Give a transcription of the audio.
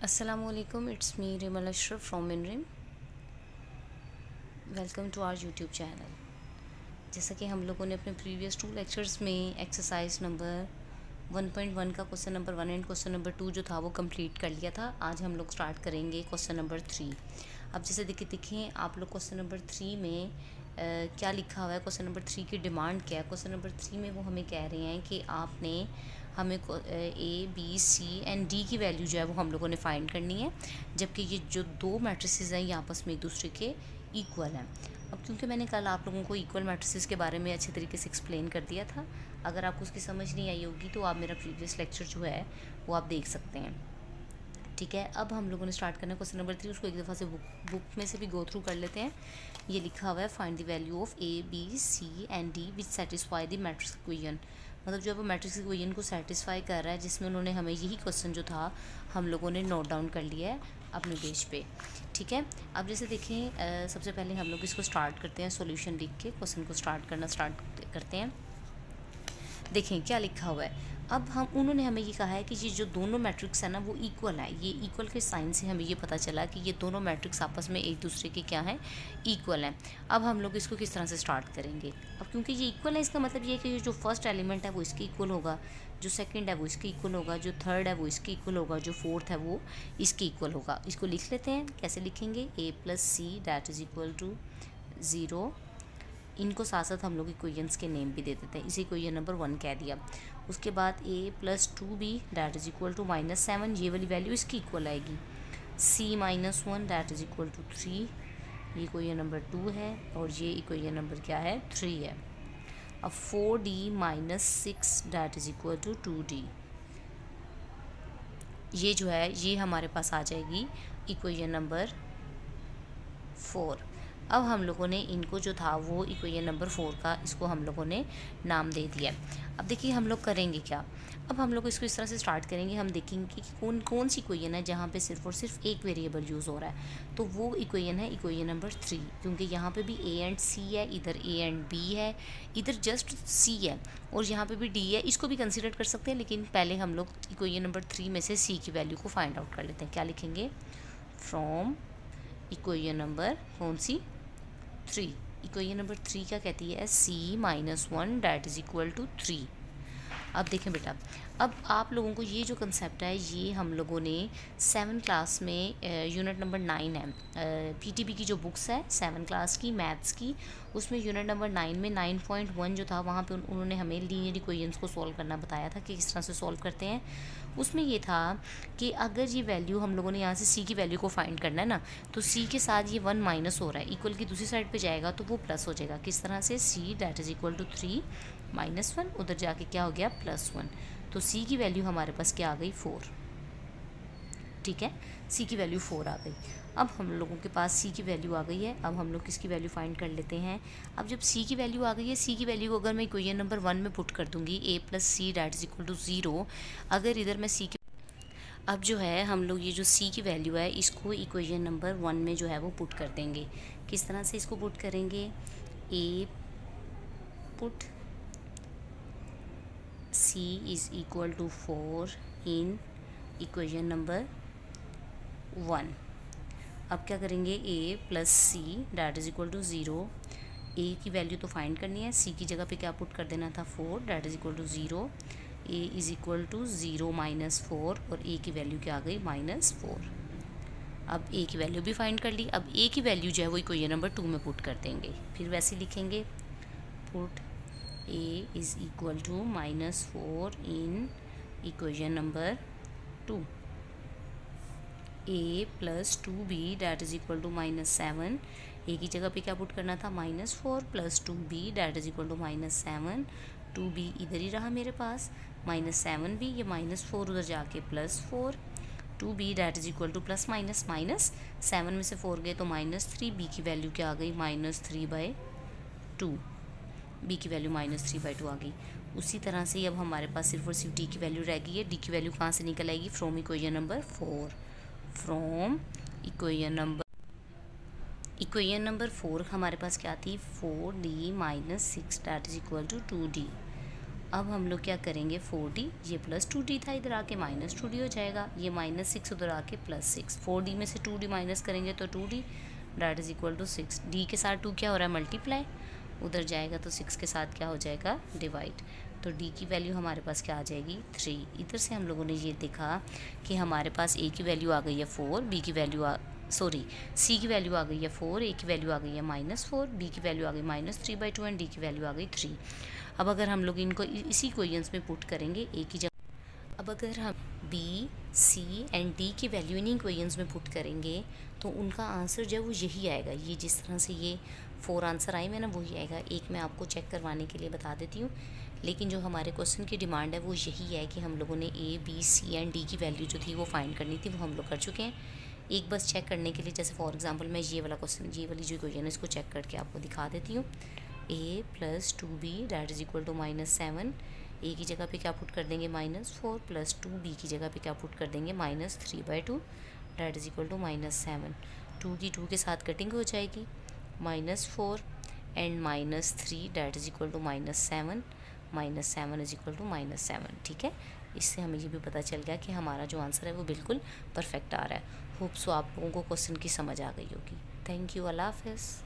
Assalamualaikum, it's me Rimal Ashraf from Inrim. Welcome to our YouTube channel. जैसा कि हम लोगों ने अपने प्रीवियस 2 लेक्चर्स में एक्सरसाइज नंबर 1.1 का question number 1 and question number 2 जो था वो कंप्लीट कर लिया था। आज हम लोग स्टार्ट करेंगे क्वेश्चन नंबर 3। अब जैसे देखें आप लोग क्वेश्चन नंबर 3 में क्या लिखा हुआ है, क्वेश्चन नंबर 3 की डिमांड क्या है। क्वेश्चन नंबर 3 में वो हमें कह रहे हैं कि आपने हमें a b c and d की वैल्यू जो है वो हम लोगों ने फाइंड करनी है, जबकि ये जो दो मैट्रिसेस हैं ये आपस में एक दूसरे के इक्वल हैं। अब क्योंकि मैंने कल आप लोगों को इक्वल मैट्रिसेस के बारे में अच्छे तरीके से एक्सप्लेन कर दिया था, अगर आपको उसकी समझ नहीं आई होगी तो आप मेरा प्रीवियस लेक्चर जो है वो आप देख सकते हैं। ठीक है, अब हम लोगों ने स्टार्ट करना है क्वेश्चन नंबर 3। उसको एक दफ़ा से बुक में से भी गो थ्रू कर लेते हैं। ये लिखा हुआ है find the value of a b c and d which satisfy the matrix equation. मतलब जो है वो मैट्रिक्स इक्वेशन को सेटिस्फाई कर रहा है, जिसमें उन्होंने हमें यही क्वेश्चन जो था हम लोगों ने नोट डाउन कर लिया है अपने पेज पे। ठीक है, अब जैसे देखें सबसे पहले हम लोग इसको स्टार्ट करते हैं, सॉल्यूशन लिख के क्वेश्चन को स्टार्ट करते हैं। देखें क्या लिखा हुआ है। अब उन्होंने हमें ये कहा है कि ये जो दोनों मैट्रिक्स है ना वो इक्वल है। ये इक्वल के साइन से हमें ये पता चला कि ये दोनों मैट्रिक्स आपस में एक दूसरे के क्या हैं, इक्वल हैं। अब हम लोग इसको किस तरह से स्टार्ट करेंगे। अब क्योंकि ये इक्वल है, इसका मतलब ये है कि जो फर्स्ट एलिमेंट है वो इसके इक्वल होगा, जो सेकंड है वो इसके इक्वल होगा, जो थर्ड है वो इसके इक्वल होगा, जो फोर्थ है वो इसके इक्वल होगा। इसको लिख लेते हैं। कैसे लिखेंगे, A plus C that is equal to 0। इनको साथ साथ हम लोग इक्वेशंस के नेम भी दे देते हैं। इसे इक्वेशन नंबर 1 कह दिया। उसके बाद a plus 2b that is equal to -7, ये वाली वैल्यू इसकी इक्वल आएगी। c -1 that is equal to 3, ये इक्वेशन नंबर 2 है और ये इक्वेशन नंबर क्या है, 3 है। अब 4d -6 that is equal to 2d, ये जो है ये हमारे पास आ जाएगी इक्वेशन नंबर 4। अब हम लोगों ने इनको जो था वो इक्वेशन नंबर 4 का इसको हम लोगों ने नाम दे दिया। अब देखिए हम लोग करेंगे क्या। अब हम लोग इसको इस तरह से स्टार्ट करेंगे, हम देखेंगे कि कौन सी इक्वेशन है जहाँ पे सिर्फ और सिर्फ एक वेरिएबल यूज़ हो रहा है। तो वो इक्वेशन है इक्वेशन नंबर 3, क्योंकि यहाँ पे भी ए एंड सी है, इधर ए एंड बी है, इधर जस्ट सी है और यहाँ पे भी डी है। इसको भी कंसिडर कर सकते हैं, लेकिन पहले हम लोग इक्वेशन नंबर 3 में से सी की वैल्यू को फाइंड आउट कर लेते हैं। क्या लिखेंगे, फ्रॉम इक्वेशन नंबर कौन सी, 3। इक्वेशन नंबर 3 क्या कहती है, c-1 that is equal to 3। अब देखें बेटा, अब आप लोगों को ये जो कंसेप्ट है ये हम लोगों ने 7 क्लास में यूनिट नंबर 9 है पीटीबी की जो बुक्स है 7 क्लास की मैथ्स की, उसमें यूनिट नंबर 9 में 9.1 जो था वहाँ पे उन्होंने हमें लीनियर इक्वेशंस को सॉल्व करना बताया था कि किस तरह से सॉल्व करते हैं। उसमें ये था कि अगर ये वैल्यू हम लोगों ने यहाँ से सी की वैल्यू को फाइंड करना है ना, तो सी के साथ ये 1 माइनस हो रहा है, इक्वल की दूसरी साइड पे जाएगा तो वो प्लस हो जाएगा। किस तरह से, सी डैट इज़ इक्वल टू 3 -1, उधर जाके क्या हो गया, +1। तो सी की वैल्यू हमारे पास क्या आ गई, 4। ठीक है, सी की वैल्यू 4 आ गई। अब हम लोगों के पास सी की वैल्यू आ गई है। अब हम लोग किसकी वैल्यू फाइंड कर लेते हैं। अब जब सी की वैल्यू आ गई है, सी की वैल्यू को अगर मैं इक्वेशन नंबर 1 में पुट कर दूंगी, a plus C that is equal to 0, अगर इधर मैं सी की, अब जो है हम लोग ये जो सी की वैल्यू है इसको इक्वेशन नंबर 1 में जो है वो पुट कर देंगे। किस तरह से इसको पुट करेंगे, a put c is equal to 4 in equation number 1। अब क्या करेंगे, a plus C that is equal to 0, a की वैल्यू तो फाइंड करनी है, c की जगह पे क्या पुट कर देना था, 4 that is equal to 0, a is equal to 0 -4 और a की वैल्यू क्या आ गई, -4। अब a की वैल्यू भी फाइंड कर ली। अब a की वैल्यू जो है वो इक्वेशन नंबर 2 में पुट कर देंगे। फिर वैसे लिखेंगे, put a is equal to -4 in equation number 2, a plus 2b that is equal to -7, a की जगह पे क्या पुट करना था, -4 plus 2b that is equal to -7, 2b इधर ही रहा मेरे पास, -7 भी, ये -4 उधर जाके +4, 2b that is equal two plus minus minus 7 में से 4 गए तो -3, b की वैल्यू क्या आ गई, -3/2, b की वैल्यू -3/2 आ गई। उसी तरह से अब हमारे पास सिर्फ और सिर्फ d की वैल्यू रह गई है। d की वैल्यू कहाँ से निकल आएगी, from equation number 4, from equation number 4 हमारे पास क्या थी, 4d - 6 that is equal to 2d। अब हम लोग क्या करेंगे, 4d, ये प्लस 2d था, इधर आके माइनस 2d हो जाएगा, ये -6 उधर आके +6, 4d में से 2d माइनस करेंगे तो 2d, that is equal to 6। d के साथ 2 क्या हो रहा है, मल्टीप्लाई, उधर जाएगा तो 6 के साथ क्या हो जाएगा, डिवाइड। तो d की वैल्यू हमारे पास क्या आ जाएगी, 3। इधर से हम लोगों ने ये देखा कि हमारे पास a की वैल्यू आ गई है 4, b की वैल्यू c की वैल्यू आ गई है 4, a की वैल्यू आ गई है -4, b की वैल्यू आ गई -3/2 एंड d की वैल्यू आ गई 3। अब अगर हम लोग इनको इसी इक्वेशंस में पुट करेंगे a की जगह, अब अगर हम b, c एंड d की वैल्यू इन इक्वेशंस में पुट करेंगे तो उनका आंसर जो है वो यही आएगा। ये जिस तरह से ये 4 आंसर आए हुए ना वही आएगा। एक मैं आपको चेक करवाने के लिए बता देती हूँ, लेकिन जो हमारे क्वेश्चन की डिमांड है वो यही है कि हम लोगों ने a, b, c and d की वैल्यू जो थी वो फाइंड करनी थी, वो हम लोग कर चुके हैं। एक बस चेक करने के लिए, जैसे फॉर एग्जांपल मैं ये वाला क्वेश्चन, ये वाली जो इक्वेशन है इसको चेक करके आपको दिखा देती हूँ। a + 2b that is equal to -7, a की जगह पे क्या पुट कर देंगे, -4 + 2, b की जगह पे क्या पुट कर देंगे, -3/2 डैट इज़ इक्वल टू -7। 2 की 2 के साथ कटिंग हो जाएगी, -4 and -3 that is equal to -7, -7 is equal to -7। ठीक है, इससे हमें ये भी पता चल गया कि हमारा जो आंसर है वो बिल्कुल परफेक्ट आ रहा है। होप सो आप लोगों को क्वेश्चन की समझ आ गई होगी। थैंक यू, अल्लाह हाफ़िज़।